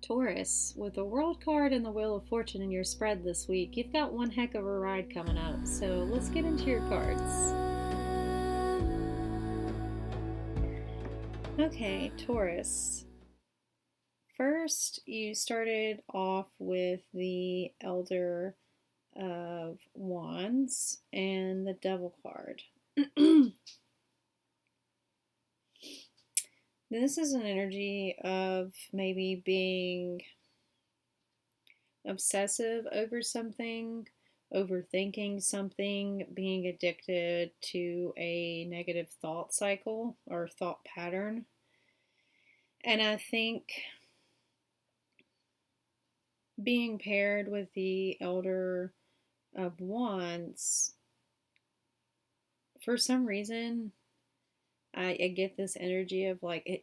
Taurus, with the World card and the Wheel of Fortune in your spread this week, you've got one heck of a ride coming up. So let's get into your cards. Okay, Taurus. First, you started off with the Elder of Wands and the Devil card. This is an energy of maybe being obsessive over something, overthinking something, being addicted to a negative thought cycle or thought pattern. And I think being paired with the Elder of Wands, for some reason, I get this energy of like it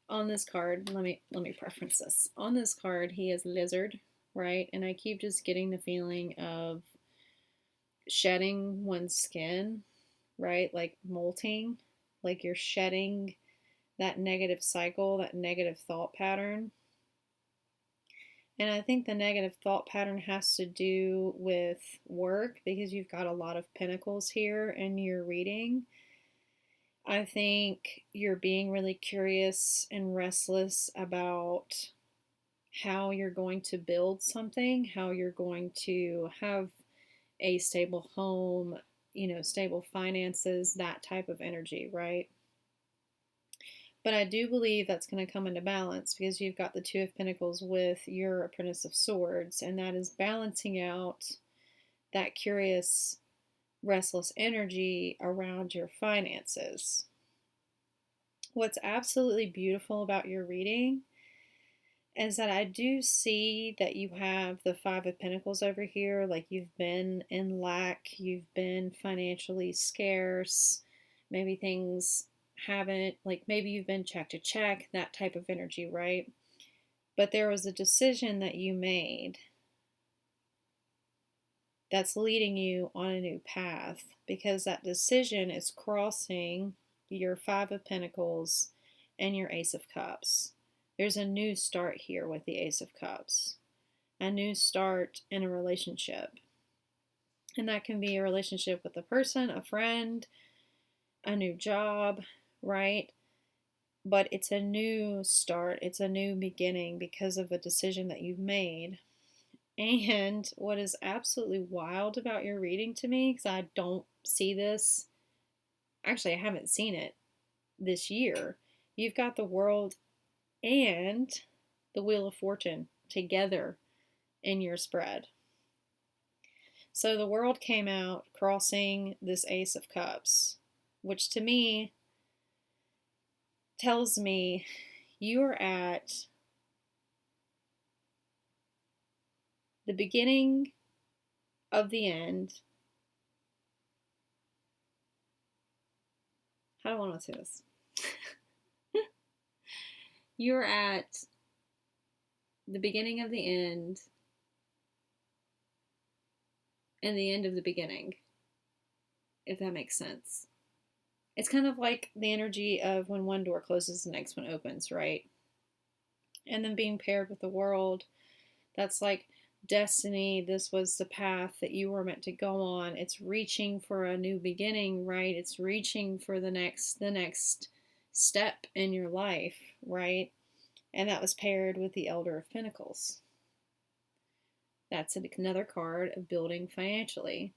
on this card. Let me preference this. On this card, he is lizard, right? And I keep just getting the feeling of shedding one's skin, right? Like molting, like you're shedding that negative cycle, that negative thought pattern. And I think the negative thought pattern has to do with work because you've got a lot of pentacles here in your reading. I think you're being really curious and restless about how you're going to build something, how you're going to have a stable home, stable finances, that type of energy, right? But I do believe that's going to come into balance because you've got the Two of Pentacles with your Apprentice of Swords, and that is balancing out that curious, restless energy around your finances. What's absolutely beautiful about your reading is that I do see that you have the Five of Pentacles over here, like you've been in lack, you've been financially scarce, maybe things haven't, like maybe you've been check to check, that type of energy, right? But there was a decision that you made that's leading you on a new path because that decision is crossing your Five of Pentacles and your Ace of Cups. There's a new start here with the Ace of Cups, a new start in a relationship. And that can be a relationship with a person, a friend, a new job, right? But it's a new start, it's a new beginning because of a decision that you've made. And what is absolutely wild about your reading to me, because I don't see this, actually, I haven't seen it this year. You've got the World and the Wheel of Fortune together in your spread. So the World came out crossing this Ace of Cups, which to me tells me you are at the beginning of the end. How do I want to say this? You're at the beginning of the end and the end of the beginning, if that makes sense. It's kind of like the energy of when one door closes, the next one opens, right? And then being paired with the World, that's like destiny. This was the path that you were meant to go on. It's reaching for a new beginning, right? It's reaching for the next step in your life, right? And that was paired with the Elder of Pentacles. That's another card of building financially,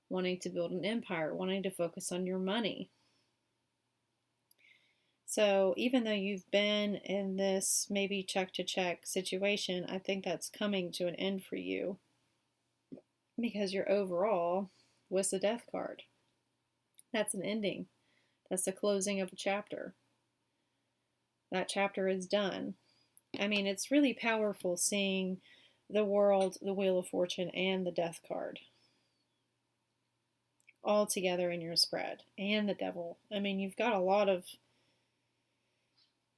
wanting to build an empire, wanting to focus on your money. So even though you've been in this maybe check to check situation, I think that's coming to an end for you because your overall was the Death card. That's an ending. That's the closing of a chapter. That chapter is done. I mean, it's really powerful seeing the World, the Wheel of Fortune, and the Death card all together in your spread, and the Devil. I mean, you've got a lot of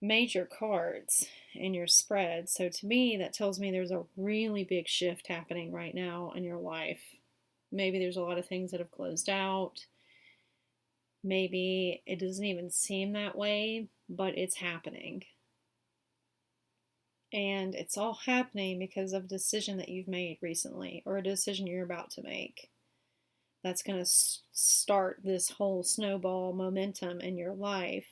major cards in your spread. So to me, that tells me there's a really big shift happening right now in your life. Maybe there's a lot of things that have closed out. Maybe it doesn't even seem that way, but it's happening. And it's all happening because of a decision that you've made recently or a decision you're about to make. That's going to start this whole snowball momentum in your life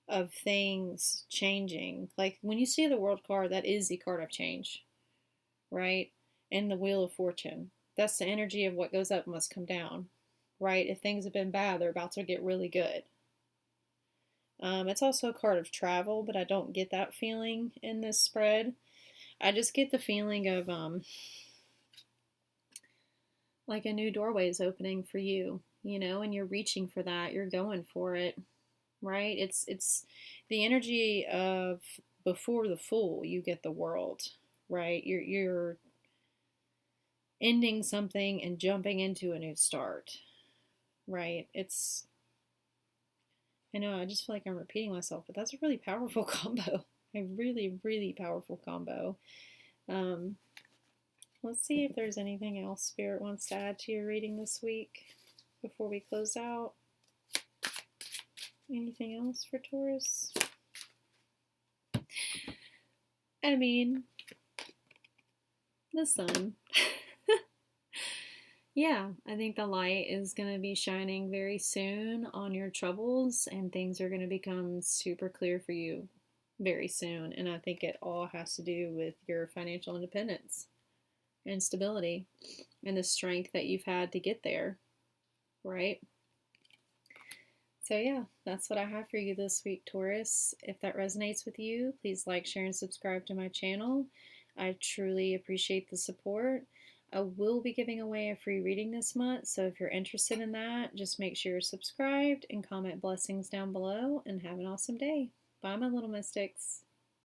of things changing. Like when you see the world card, that is the card of change, right? And the wheel of fortune. That's the energy of what goes up must come down, right? If things have been bad, they're about to get really good. It's also a card of travel, but I don't get that feeling in this spread. I just get the feeling of like a new doorway is opening for you, and you're reaching for that. You're going for it, right? It's the energy of before the fool, you get the world, right? You're ending something and jumping into a new start, right? I know I just feel like I'm repeating myself, but that's a really powerful combo. A really, really powerful combo. Um, let's see if there's anything else Spirit wants to add to your reading this week before we close out. Anything else for Taurus? I mean, the sun. Yeah, I think the light is going to be shining very soon on your troubles, and things are going to become super clear for you very soon. And I think it all has to do with your financial independence and stability and the strength that you've had to get there, right? So, yeah, that's what I have for you this week, Taurus. If that resonates with you, please like, share, and subscribe to my channel. I truly appreciate the support. I will be giving away a free reading this month, so if you're interested in that, just make sure you're subscribed and comment blessings down below, and have an awesome day. Bye, my little mystics.